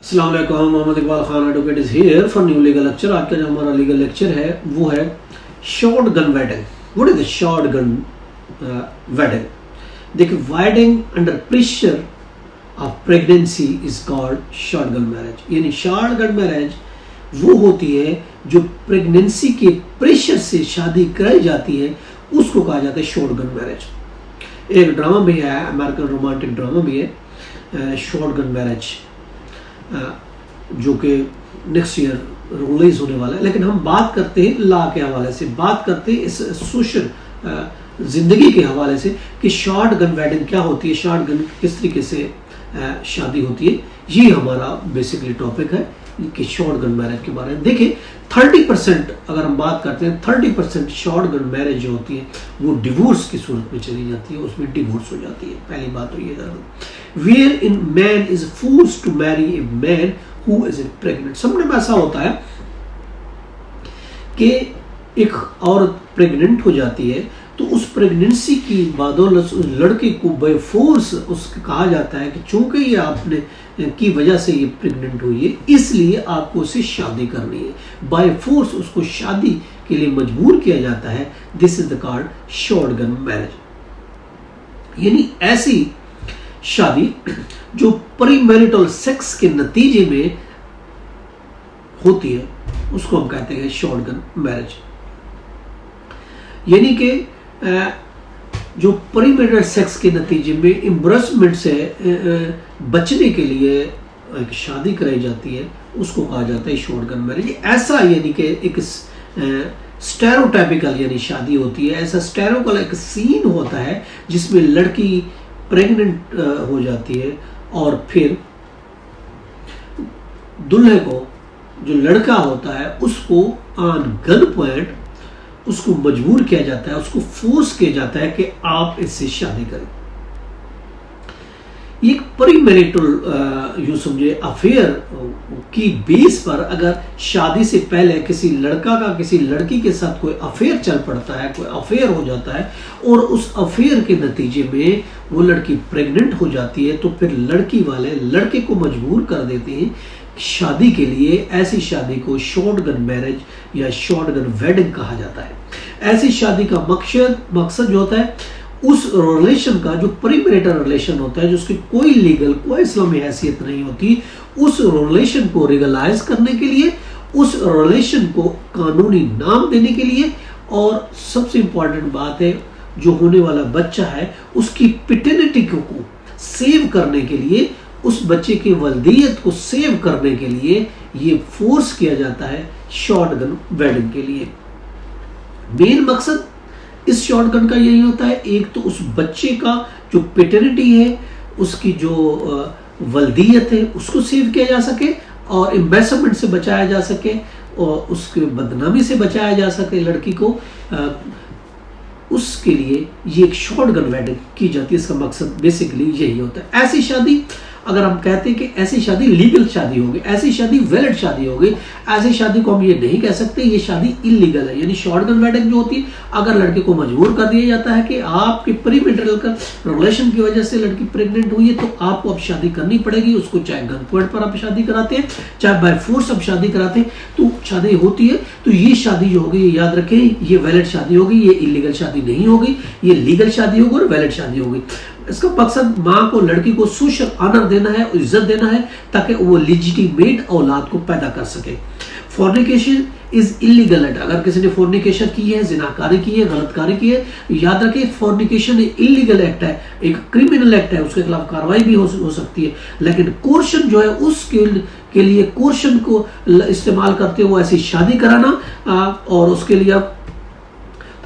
अस्सलाम वालेकुम, Mohammad Iqbal Khan advocate is here for new legal lecture. आज का जो हमारा लीगल लेक्चर है वो है shotgun wedding. What is the shotgun wedding? देखिए, wedding under pressure of pregnancy is called shotgun marriage. यानी शॉर्ट गन मैरिज वो होती है जो प्रेगनेंसी के प्रेशर से शादी कराई जाती है, उसको कहा जाता है शॉर्ट गन मैरिज। एक ड्रामा भी है, अमेरिकन रोमांटिक ड्रामा भी है शॉर्ट गन मैरिज, जो कि नेक्स्ट ईयर रिलीज होने वाला है। लेकिन हम बात करते हैं लॉ के हवाले से, बात करते हैं इस सोशल जिंदगी के हवाले से कि शॉर्ट गन वेडिंग क्या होती है, शॉर्ट गन किस तरीके से शादी होती है। ये हमारा बेसिकली टॉपिक है कि शॉर्ट गन मैरिज के बारे में। देखिए, 30% अगर हम बात करते हैं, 30% शॉर्ट गन मैरिज जो होती है वो डिवोर्स की सूरत में चली जाती है, उसमें डिवोर्स हो जाती है। पहली बात तो ये where in man is forced to marry a man who is pregnant. सामने में ऐसा होता है कि एक औरत प्रेग्नेंट हो जाती है, तो उस प्रेगनेंसी की बदौलत उस लड़के को बाय फोर्स उसको कहा जाता है कि चूंकि ये आपने की वजह से ये प्रेग्नेंट हुई है, इसलिए आपको उससे शादी करनी है। बाय फोर्स उसको शादी के लिए मजबूर किया जाता है। This is the called shotgun marriage. यानी ऐसी शादी जो प्रीमैरिटल सेक्स के नतीजे में होती है, उसको हम कहते हैं शॉर्ट गन मैरिज। यानी कि जो प्रीमैरिटल सेक्स के नतीजे में एम्बैरेसमेंट से बचने के लिए एक शादी कराई जाती है, उसको कहा जाता है शॉर्ट गन मैरिज। ऐसा यानी कि एक स्टेरियोटाइपिकल यानी शादी होती है, ऐसा स्टेरियोटाइपिकल एक सीन होता है जिसमें लड़की प्रेग्नेंट हो जाती है और फिर दूल्हे को, जो लड़का होता है, उसको ऑन गन पॉइंट उसको मजबूर किया जाता है, उसको फोर्स किया जाता है कि आप इससे शादी करें। एक प्रीमैरिटल यूं समझे अफेयर की बेस पर अगर शादी से पहले किसी लड़का का किसी लड़की के साथ कोई अफेयर चल पड़ता है, कोई अफेयर हो जाता है और उस अफेयर के नतीजे में वो लड़की प्रेग्नेंट हो जाती है, तो फिर लड़की वाले लड़के को मजबूर कर देते हैं शादी के लिए। ऐसी शादी को शॉर्ट गन मैरिज या शॉर्ट गन वेडिंग कहा जाता है। ऐसी शादी का मकसद जो होता है, उस रिलेशन का जो प्रीमैरिटल रिलेशन होता है, जिसकी कोई लीगल कोई इस्लामी हैसियत नहीं होती, उस रिलेशन को लीगलाइज करने के लिए, उस रिलेशन को कानूनी नाम देने के लिए, और सबसे इंपॉर्टेंट बात है जो होने वाला बच्चा है उसकी पैटर्निटी को सेव करने के लिए, उस बच्चे की वल्दियत को सेव करने के लिए ये फोर्स किया जाता है शॉर्ट गन वेडिंग के लिए। मेन मकसद इस शॉर्ट गन का यही होता है, एक तो उस बच्चे का जो पैटर्निटी है, उसकी जो वल्दियत है, उसको सेव किया जा सके और एम्बैरेसमेंट से बचाया जा सके और उसके बदनामी से बचाया जा सके लड़की को। उसके लिए ये एक शॉर्ट गन वेडिंग की जाती है। इसका मकसद बेसिकली यही होता है। ऐसी शादी, अगर हम कहते हैं कि ऐसी शादी लीगल शादी होगी, ऐसी शादी वैलिड शादी होगी, ऐसी शादी को हम ये नहीं कह सकते ये शादी इलीगल है। यानी शॉर्ट गन वेडिंग जो होती है, अगर लड़के को मजबूर कर दिया जाता है कि आपके प्रीमैरिटल का रिलेशन की वजह से लड़की प्रेग्नेंट हुई है, तो आपको अब शादी करनी पड़ेगी। उसको चाहे गन पॉइंट पर आप शादी कराते हैं, चाहे बाय फोर्स आप शादी कराते हैं, तो शादी होती है। तो ये शादी जो होगी, याद रखें, ये वैलिड शादी होगी, ये इलीगल शादी नहीं होगी, ये लीगल शादी होगी और वैलिड शादी होगी। इसका मकसद माँ को, लड़की को सोशल ऑनर देना है, इज्जत देना है, ताकि वो लेजिटिमेट औलाद को पैदा कर सके। Fornication is illegal act. अगर किसी ने फॉर्निकेशन की है, जिनाकारी की है, गलतकारी की है, याद रखें फॉर्निकेशन इलीगल एक्ट है, एक क्रिमिनल एक्ट है, उसके खिलाफ कार्रवाई भी हो सकती है। लेकिन कोर्शन जो है, उसके लिए कोर्शन को इस्तेमाल करते हुए ऐसी शादी कराना और उसके लिए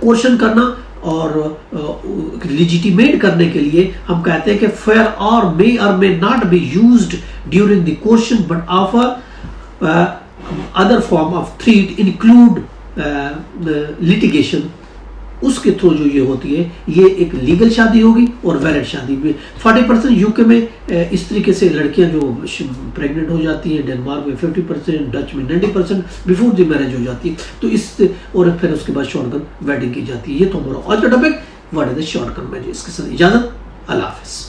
कोर्शन करना और लेजिटिमेट करने के लिए हम कहते हैं कि फेयर और may not be used during the coercion but offer other form of threat include litigation. उसके थ्रू जो ये होती है, ये एक लीगल शादी होगी और वैलिड शादी भी। 40% यूके में इस तरीके से लड़कियां जो प्रेग्नेंट हो जाती हैं, डेनमार्क में 50%, डच में 90% बिफोर द मैरिज हो जाती है। तो इस और फिर उसके बाद शॉर्ट गन वेडिंग की जाती है। ये तो हमारा आज का topic, what is the shotgun marriage. इसके साथ इजाजत, अल्लाह हाफिज।